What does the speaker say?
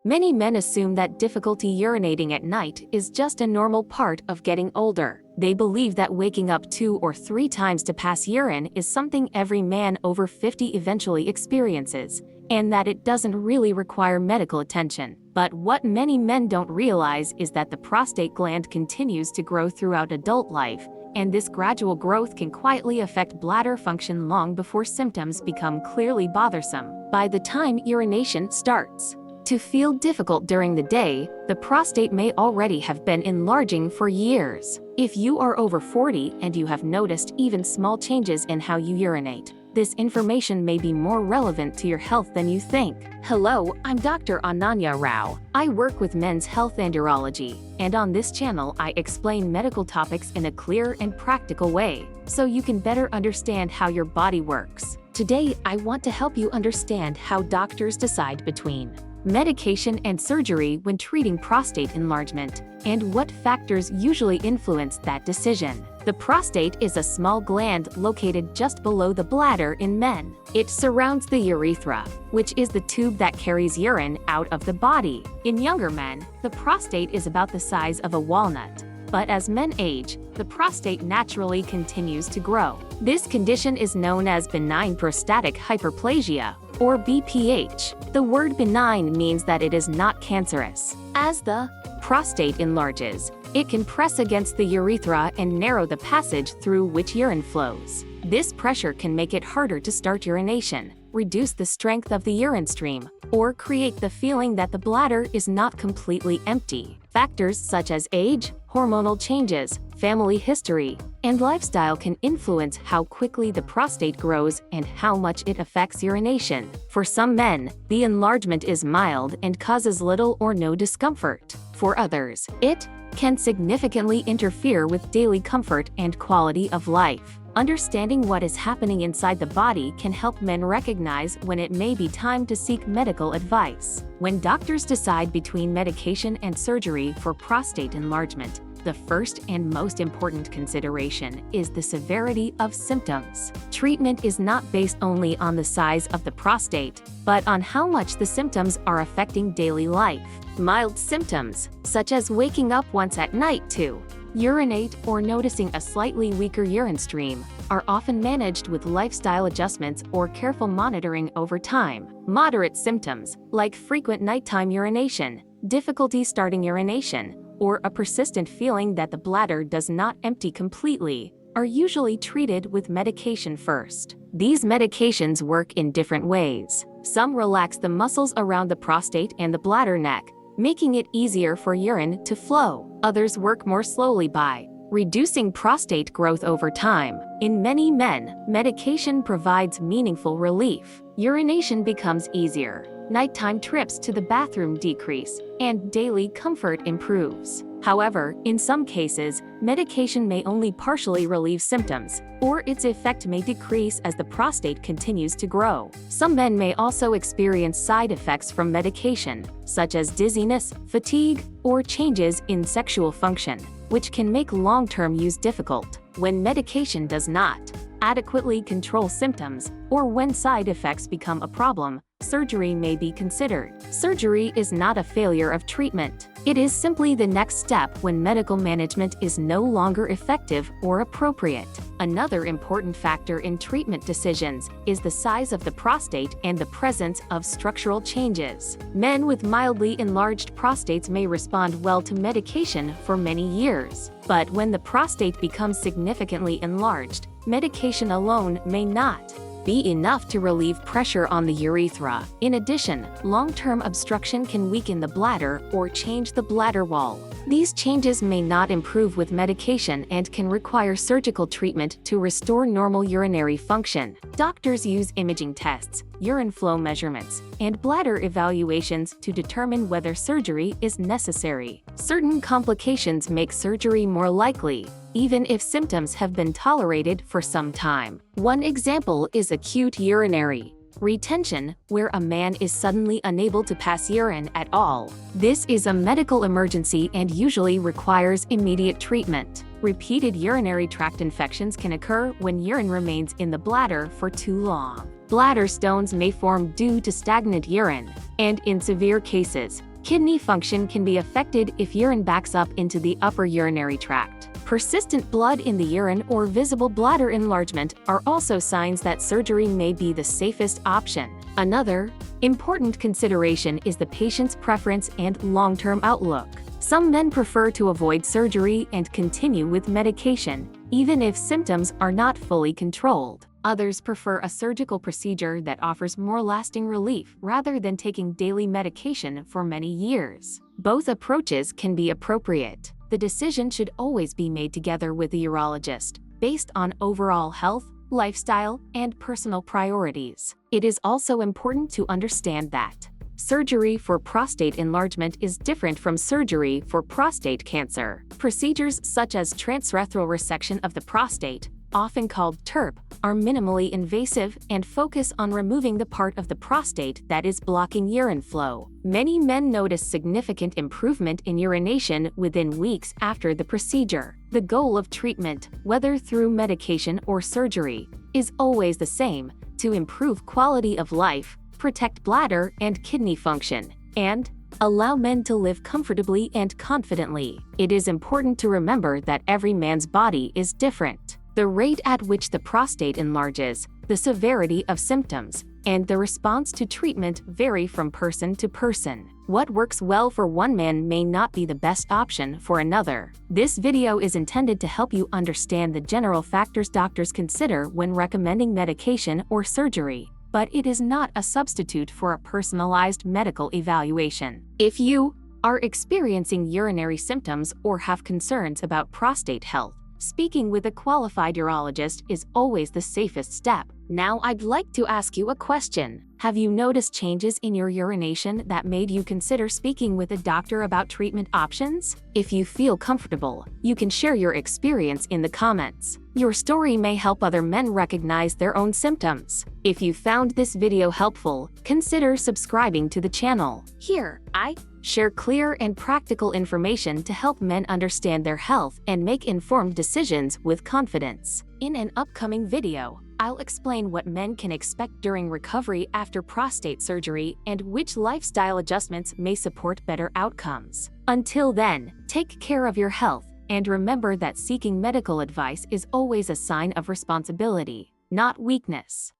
Many men assume that difficulty urinating at night is just a normal part of getting older. They believe that waking up 2 or 3 times to pass urine is something every man over 50 eventually experiences, and that it doesn't really require medical attention. But what many men don't realize is that the prostate gland continues to grow throughout adult life, and this gradual growth can quietly affect bladder function long before symptoms become clearly bothersome. By the time urination starts to feel difficult during the day, the prostate may already have been enlarging for years. If you are over 40 and you have noticed even small changes in how you urinate, this information may be more relevant to your health than you think. Hello, I'm Dr. Ananya Rao. I work with men's health and urology, and on this channel I explain medical topics in a clear and practical way, so you can better understand how your body works. Today, I want to help you understand how doctors decide between medication and surgery when treating prostate enlargement, and what factors usually influence that decision. The prostate is a small gland located just below the bladder in men. It surrounds the urethra, which is the tube that carries urine out of the body. In younger men, the prostate is about the size of a walnut. But as men age, the prostate naturally continues to grow. This condition is known as benign prostatic hyperplasia, or BPH. The word benign means that it is not cancerous. As the prostate enlarges, it can press against the urethra and narrow the passage through which urine flows. This pressure can make it harder to start urination, reduce the strength of the urine stream, or create the feeling that the bladder is not completely empty. Factors such as age, hormonal changes, family history, and lifestyle can influence how quickly the prostate grows and how much it affects urination. For some men, the enlargement is mild and causes little or no discomfort. For others, it can significantly interfere with daily comfort and quality of life. Understanding what is happening inside the body can help men recognize when it may be time to seek medical advice. When doctors decide between medication and surgery for prostate enlargement, the first and most important consideration is the severity of symptoms. Treatment is not based only on the size of the prostate, but on how much the symptoms are affecting daily life. Mild symptoms, such as waking up once at night to urinate or noticing a slightly weaker urine stream, are often managed with lifestyle adjustments or careful monitoring over time. Moderate symptoms, like frequent nighttime urination, difficulty starting urination, or a persistent feeling that the bladder does not empty completely, are usually treated with medication first. These medications work in different ways. Some relax the muscles around the prostate and the bladder neck, making it easier for urine to flow. Others work more slowly by reducing prostate growth over time. In many men, medication provides meaningful relief. Urination becomes easier, nighttime trips to the bathroom decrease, and daily comfort improves. However, in some cases, medication may only partially relieve symptoms, or its effect may decrease as the prostate continues to grow. Some men may also experience side effects from medication, such as dizziness, fatigue, or changes in sexual function, which can make long-term use difficult. When medication does not adequately control symptoms, or when side effects become a problem, surgery may be considered. Surgery is not a failure of treatment. It is simply the next step when medical management is no longer effective or appropriate. Another important factor in treatment decisions is the size of the prostate and the presence of structural changes. Men with mildly enlarged prostates may respond well to medication for many years. But when the prostate becomes significantly enlarged, medication alone may not be enough to relieve pressure on the urethra. In addition, long-term obstruction can weaken the bladder or change the bladder wall. These changes may not improve with medication and can require surgical treatment to restore normal urinary function. Doctors use imaging tests, urine flow measurements, and bladder evaluations to determine whether surgery is necessary. Certain complications make surgery more likely, even if symptoms have been tolerated for some time. One example is acute urinary retention, where a man is suddenly unable to pass urine at all. This is a medical emergency and usually requires immediate treatment. Repeated urinary tract infections can occur when urine remains in the bladder for too long. Bladder stones may form due to stagnant urine, and in severe cases, Kidney function can be affected if urine backs up into the upper urinary tract. Persistent blood in the urine or visible bladder enlargement are also signs that surgery may be the safest option. Another important consideration is the patient's preference and long-term outlook. Some men prefer to avoid surgery and continue with medication, even if symptoms are not fully controlled. Others prefer a surgical procedure that offers more lasting relief rather than taking daily medication for many years. Both approaches can be appropriate. The decision should always be made together with the urologist, based on overall health, lifestyle, and personal priorities. It is also important to understand that surgery for prostate enlargement is different from surgery for prostate cancer. Procedures such as transurethral resection of the prostate, often called TURP, are minimally invasive and focus on removing the part of the prostate that is blocking urine flow. Many men notice significant improvement in urination within weeks after the procedure. The goal of treatment, whether through medication or surgery, is always the same: to improve quality of life, protect bladder and kidney function, and allow men to live comfortably and confidently. It is important to remember that every man's body is different. The rate at which the prostate enlarges, the severity of symptoms, and the response to treatment vary from person to person. What works well for one man may not be the best option for another. This video is intended to help you understand the general factors doctors consider when recommending medication or surgery, but it is not a substitute for a personalized medical evaluation. If you are experiencing urinary symptoms or have concerns about prostate health, speaking with a qualified urologist is always the safest step. Now I'd like to ask you a question. Have you noticed changes in your urination that made you consider speaking with a doctor about treatment options? If you feel comfortable, you can share your experience in the comments. Your story may help other men recognize their own symptoms. If you found this video helpful, consider subscribing to the channel. Here, I share clear and practical information to help men understand their health and make informed decisions with confidence. In an upcoming video, I'll explain what men can expect during recovery after prostate surgery and which lifestyle adjustments may support better outcomes. Until then, take care of your health, and remember that seeking medical advice is always a sign of responsibility, not weakness.